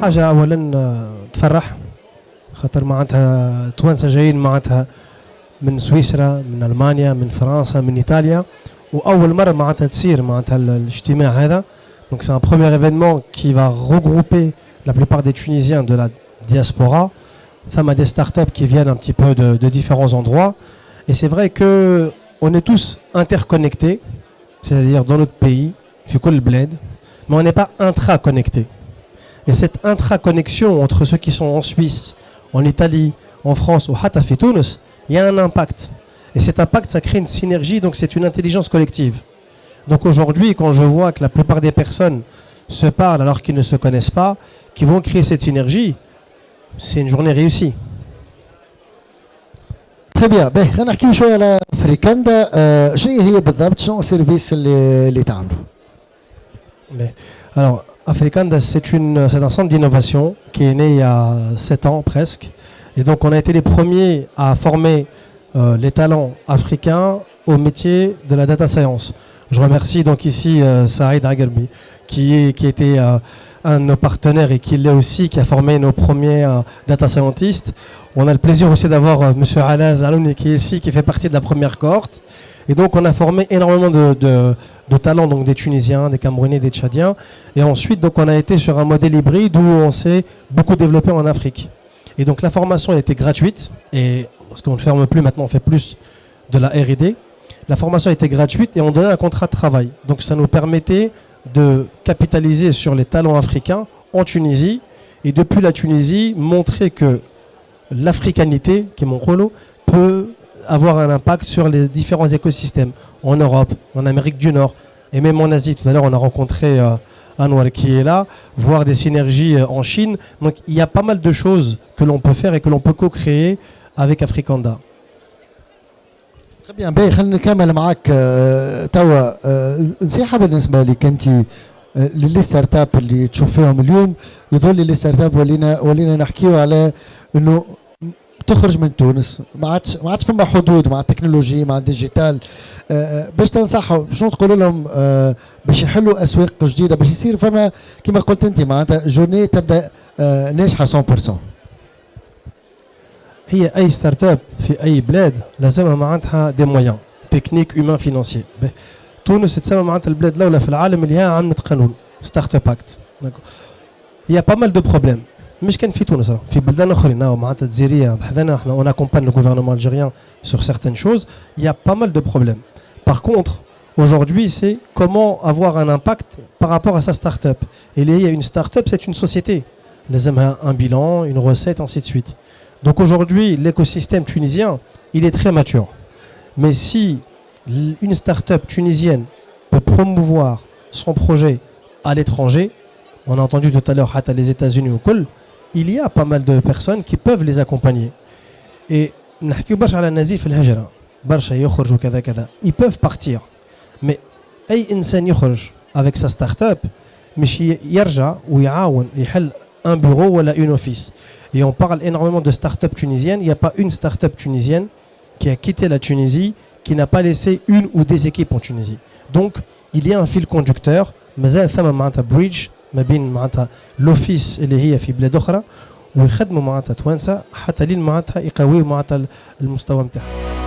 حاجة أولا تفرح خاطر معناتها توانسة جايين معناتها من سويسرا من ألمانيا من فرنسا من إيطاليا وأول مرة معناتها تصير معناتها الاجتماع هذا. Donc c'est un premier événement qui va regrouper la plupart des Tunisiens de la diaspora. Enfin, des startups qui viennent un petit peu de différents endroits. Et c'est vrai qu'on est tous interconnectés, c'est-à-dire dans notre pays, Fikul Bled, mais on n'est pas intra-connectés. Et cette intra-connexion entre ceux qui sont en Suisse, en Italie, en France ou Hatta fi Tunis, il y a un impact. Et cet impact, ça crée une synergie, donc c'est une intelligence collective. Donc aujourd'hui, quand je vois que la plupart des personnes se parlent alors qu'ils ne se connaissent pas, qui vont créer cette synergie, c'est une journée réussie. Très bien. Ben, on a شوية على فريكاندا. شنو هي بالضبط شنو السيرفيس اللي تعملوا؟ Alors, Africanda, c'est un centre d'innovation qui est né il y a 7 ans presque. Et donc, on a été les premiers à former les talents africains au métier de la data science. Je remercie donc ici Saïd Agalbi, qui était un de nos partenaires et qui l'est aussi, qui a formé nos premiers data scientists. On a le plaisir aussi d'avoir M. Alaz Alouni qui est ici, qui fait partie de la première cohorte. Et donc on a formé énormément de talents, donc des Tunisiens, des Camerounais, des Tchadiens. Et ensuite, donc, on a été sur un modèle hybride où on s'est beaucoup développé en Afrique. Et donc la formation a été gratuite, et parce qu'on ne ferme plus maintenant, on fait plus de la R&D. La formation a été gratuite et on donnait un contrat de travail. Donc ça nous permettait de capitaliser sur les talents africains en Tunisie et depuis la Tunisie montrer que l'africanité, qui est mon rôle, peut avoir un impact sur les différents écosystèmes en Europe, en Amérique du Nord et même en Asie. Tout à l'heure on a rencontré Anwar qui est là, voir des synergies en Chine. Donc il y a pas mal de choses que l'on peut faire et que l'on peut co-créer avec Africanda. Très bien. Ben, خلينا نكمل معك توا نصيحة بالنسبة لك أنت للي ستارت اب اللي تشوف فيهم اليوم. يظل لي ستارت اب ولينا نحكيو على إنه تخرج من تونس، ما عادش فما حدود مع التكنولوجي مع الديجيتال. باش تنصحوا شنو تقولوا لهم باش يحلوا اسواق جديده باش يصير فما كما قلت انت معناتها جورني تبدا ناجحه 100%. هي اي ستارت اب في اي بلاد لازمها معناتها دي مويان تكنيك هيومان فينانسيي. تونس تسمى معناتها البلاد الاولى في العالم اللي هي عندها قانون ستارت اب اكت. هي با مال دو بروبليم مش كان في تونس في بلدان اخرين معناتها الجزائريه بحذنا احنا اون اكومبان لو gouvernement algérien sur certaines choses. Il y a pas mal de problèmes. Par contre, aujourd'hui, c'est comment avoir un impact par rapport à sa start-up. Et il y a une start-up, c'est une société. Les un bilan, une recette, ainsi de suite. Donc aujourd'hui, l'écosystème tunisien, il est très mature. Mais si une start-up tunisienne peut promouvoir son projet à l'étranger, on a entendu tout à l'heure à les États-Unis ou Kul, il y a pas mal de personnes qui peuvent les accompagner. Et ils peuvent partir. Mais أي إنسان يخرج avec sa start-up مش يرجع ويعاون يحل un bureau ou une office. Et on parle énormément de start-up tunisiennes. Il n'y a pas une start-up tunisienne qui a quitté la Tunisie qui n'a pas laissé une ou des équipes en Tunisie. Donc il y a un fil conducteur. مازال ثم معناتها بريدج ما بين معناتها لوفيس اللي هي في بلاد أخرى ويخدموا معناتها توانسة حتى لين معناتها يقويوا معناتها المستوى نتاعهم.